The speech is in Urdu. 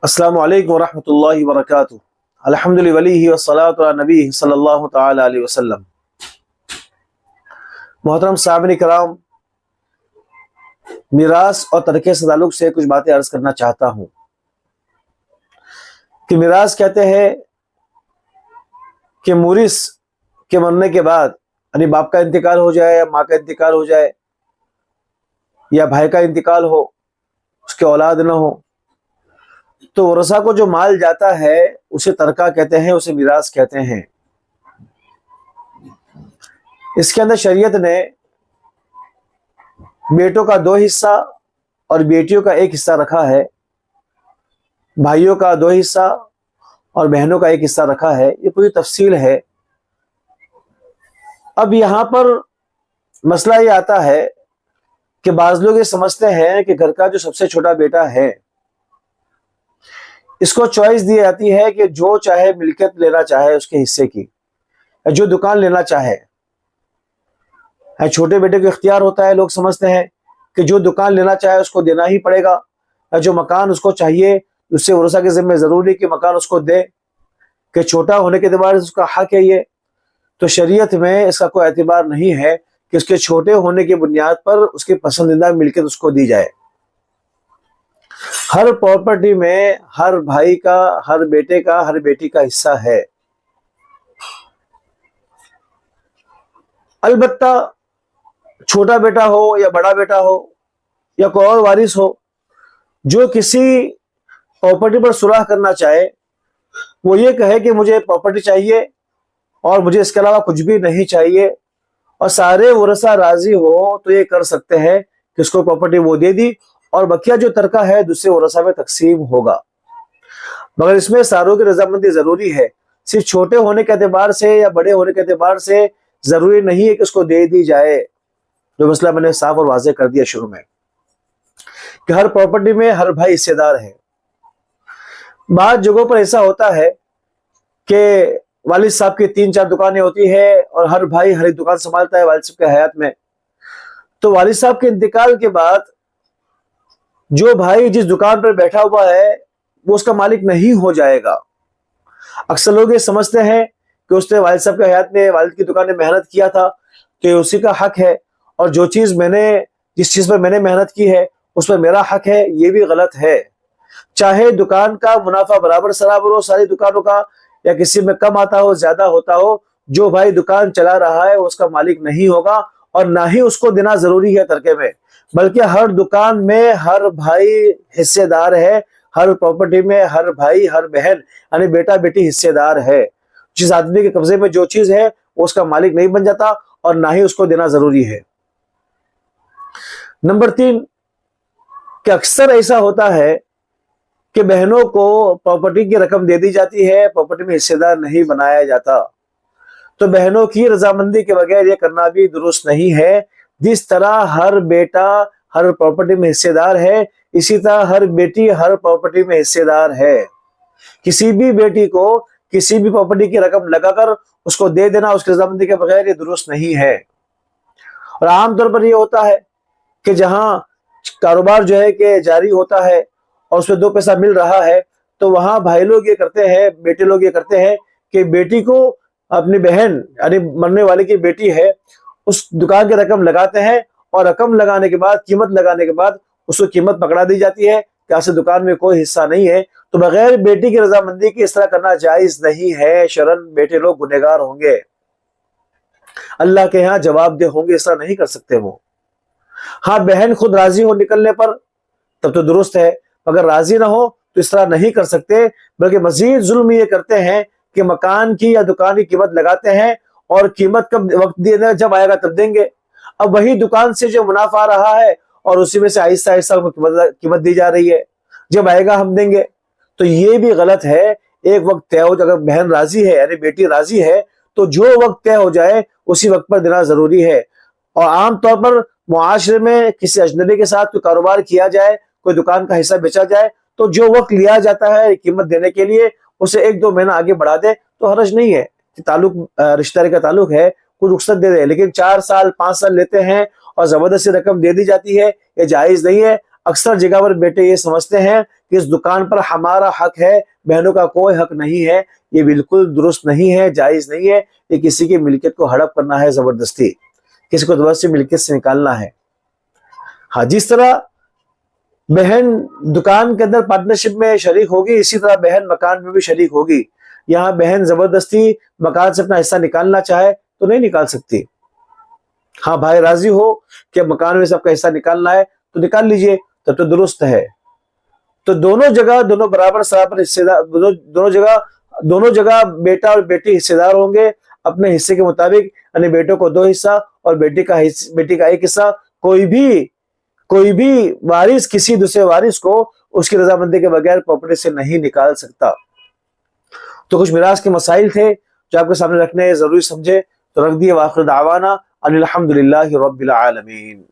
السلام علیکم ورحمۃ اللہ وبرکاتہ۔ الحمد للہ ولیہ والصلاۃ علی نبی صلی اللہ تعالی علیہ وسلم۔ محترم سامعین کرام، میراث اور ترکے سے تعلق سے کچھ باتیں عرض کرنا چاہتا ہوں کہ میراث کہتے ہیں کہ مورث کے مرنے کے بعد یعنی باپ کا انتقال ہو جائے یا ماں کا انتقال ہو جائے یا بھائی کا انتقال ہو، اس کے اولاد نہ ہو، تو ورثہ کو جو مال جاتا ہے اسے ترکہ کہتے ہیں، اسے میراث کہتے ہیں۔ اس کے اندر شریعت نے بیٹوں کا 2 حصہ اور بیٹیوں کا 1 حصہ رکھا ہے، بھائیوں کا 2 حصہ اور بہنوں کا 1 حصہ رکھا ہے۔ یہ پوری تفصیل ہے۔ اب یہاں پر مسئلہ یہ آتا ہے کہ بعض لوگ یہ سمجھتے ہیں کہ گھر کا جو سب سے چھوٹا بیٹا ہے اس کو چوائس دی جاتی ہے کہ جو چاہے ملکیت لینا چاہے اس کے حصے کی، یا جو دکان لینا چاہے۔ چھوٹے بیٹے کو اختیار ہوتا ہے، لوگ سمجھتے ہیں کہ جو دکان لینا چاہے اس کو دینا ہی پڑے گا، یا جو مکان اس کو چاہیے اس سے ورثہ کے ذمہ ضروری کہ مکان اس کو دے، کہ چھوٹا ہونے کے اعتبار سے اس کا حق ہے۔ یہ تو شریعت میں اس کا کوئی اعتبار نہیں ہے کہ اس کے چھوٹے ہونے کی بنیاد پر اس کی پسندیدہ ملکیت اس کو دی جائے۔ ہر پراپرٹی میں ہر بھائی کا، ہر بیٹے کا، ہر بیٹی کا حصہ ہے۔ البتہ چھوٹا بیٹا ہو یا بڑا بیٹا ہو یا کوئی اور وارث ہو، جو کسی پراپرٹی پر صلح کرنا چاہے، وہ یہ کہے کہ مجھے پراپرٹی چاہیے اور مجھے اس کے علاوہ کچھ بھی نہیں چاہیے، اور سارے ورثہ راضی ہو تو یہ کر سکتے ہیں کہ اس کو پراپرٹی وہ دے دی اور بقیہ جو ترکہ ہے دوسرے ورثہ میں تقسیم ہوگا۔ مگر اس میں ساروں کی رضامندی ضروری ہے۔ صرف چھوٹے ہونے کے اعتبار سے یا بڑے ہونے کے اعتبار سے ضروری نہیں ہے کہ اس کو دے دی جائے۔ جو مسئلہ میں نے صاف اور واضح کر دیا شروع میں کہ ہر پراپرٹی میں ہر بھائی حصے دار ہے۔ بعض جگہوں پر ایسا ہوتا ہے کہ والد صاحب کی 3-4 دکانیں ہوتی ہے اور ہر بھائی ہر ایک دکان سنبھالتا ہے والد صاحب کے حیات میں۔ تو والد صاحب کے انتقال کے بعد جو بھائی جس دکان پر بیٹھا ہوا ہے وہ اس کا مالک نہیں ہو جائے گا۔ اکثر لوگ یہ سمجھتے ہیں کہ اس نے والد صاحب کے حیات میں والد کی دکان میں محنت کیا تھا تو یہ اسی کا حق ہے، اور جو چیز جس چیز پر میں نے محنت کی ہے اس پر میرا حق ہے۔ یہ بھی غلط ہے۔ چاہے دکان کا منافع برابر سرابر ہو ساری دکانوں کا، یا کسی میں کم آتا ہو زیادہ ہوتا ہو، جو بھائی دکان چلا رہا ہے وہ اس کا مالک نہیں ہوگا، اور نہ ہی اس کو دینا ضروری ہے ترکے میں، بلکہ ہر دکان میں ہر بھائی حصے دار ہے، ہر پراپرٹی میں ہر بھائی ہر بہن یعنی بیٹا بیٹی حصے دار ہے۔ جس آدمی کے قبضے میں جو چیز ہے وہ اس کا مالک نہیں بن جاتا اور نہ ہی اس کو دینا ضروری ہے۔ نمبر 3 کہ اکثر ایسا ہوتا ہے کہ بہنوں کو پراپرٹی کی رقم دے دی جاتی ہے، پراپرٹی میں حصے دار نہیں بنایا جاتا۔ تو بہنوں کی رضامندی کے بغیر یہ کرنا بھی درست نہیں ہے۔ جس طرح ہر بیٹا ہر پراپرٹی میں حصے دار ہے، اسی طرح ہر بیٹی ہر پراپرٹی میں حصے دار ہے۔ کسی بھی بیٹی کو کسی بھی پراپرٹی کی رقم لگا کر اس کو دے دینا اس کی رضامندی کے بغیر یہ درست نہیں ہے۔ اور عام طور پر یہ ہوتا ہے کہ جہاں کاروبار جو ہے کہ جاری ہوتا ہے اور اس میں 2 پیسہ مل رہا ہے، تو وہاں بھائی لوگ یہ کرتے ہیں، بیٹے لوگ یہ کرتے ہیں کہ بیٹی کو اپنی بہن یعنی مرنے والے کی بیٹی ہے اس دکان کی رقم لگاتے ہیں، اور رقم لگانے کے بعد قیمت لگانے کے بعد اس کو قیمت پکڑا دی جاتی ہے کہ ایسے دکان میں کوئی حصہ نہیں ہے۔ تو بغیر بیٹی کی رضامندی کی اس طرح کرنا جائز نہیں ہے۔ شرعاً بیٹے لوگ گنہگار ہوں گے، اللہ کے ہاں جواب دہ ہوں گے، اس طرح نہیں کر سکتے وہ۔ ہاں بہن خود راضی ہو نکلنے پر تب تو درست ہے، اگر راضی نہ ہو تو اس طرح نہیں کر سکتے، بلکہ مزید ظلم یہ کرتے ہیں کہ مکان کی یا دکان کی قیمت لگاتے ہیں اور قیمت کب وقت دینا جب آئے گا تب دیں گے۔ اب وہی دکان سے جو منافع آ رہا ہے اور اسی میں سے آہستہ آہستہ قیمت دی جا رہی ہے، جب آئے گا ہم دیں گے۔ تو یہ بھی غلط ہے۔ ایک وقت طے ہو، اگر بہن راضی ہے یعنی بیٹی راضی ہے تو جو وقت طے ہو جائے اسی وقت پر دینا ضروری ہے۔ اور عام طور پر معاشرے میں کسی اجنبی کے ساتھ کوئی کاروبار کیا جائے، کوئی دکان کا حصہ بیچا جائے، تو جو وقت لیا جاتا ہے قیمت دینے کے لیے اسے 1-2 مہینہ آگے بڑھا دے تو حرج نہیں ہے۔ تعلق رشتہ داری کا تعلق ہے، کوئی رخصت دے دے، لیکن 4 سال 5 سال لیتے ہیں اور زبردستی رقم دے دی جاتی ہے، یہ جائز نہیں ہے۔ اکثر جگہ پر بیٹے یہ سمجھتے ہیں کہ اس دکان پر ہمارا حق ہے، بہنوں کا کوئی حق نہیں ہے، یہ بالکل درست نہیں ہے، جائز نہیں ہے۔ یہ کسی کی ملکیت کو ہڑپ کرنا ہے زبردستی، کسی کو زبردستی ملکیت سے نکالنا ہے۔ ہاں، جس طرح بہن دکان کے اندر پارٹنرشپ میں شریک ہوگی، اسی طرح بہن مکان میں بھی شریک ہوگی۔ یہاں بہن زبردستی مکان سے اپنا حصہ نکالنا چاہے تو نہیں نکال سکتی۔ ہاں، بھائی راضی ہو کہ مکان میں سب کا حصہ نکالنا ہے تو نکال لیجئے، تب تو درست ہے۔ تو دونوں جگہ دونوں برابر سرابر حصے دار، دونوں جگہ بیٹا اور بیٹی حصے دار ہوں گے اپنے حصے کے مطابق، یعنی بیٹوں کو 2 حصہ اور بیٹی کا 1 حصہ۔ کوئی بھی وارث کسی دوسرے وارث کو اس کی رضامندی کے بغیر پراپرٹی سے نہیں نکال سکتا۔ تو کچھ میراث کے مسائل تھے جو آپ کے سامنے رکھنے ضروری سمجھے، تو رکھ دیے۔ وآخر دعوانا ان الحمدللہ رب العالمین۔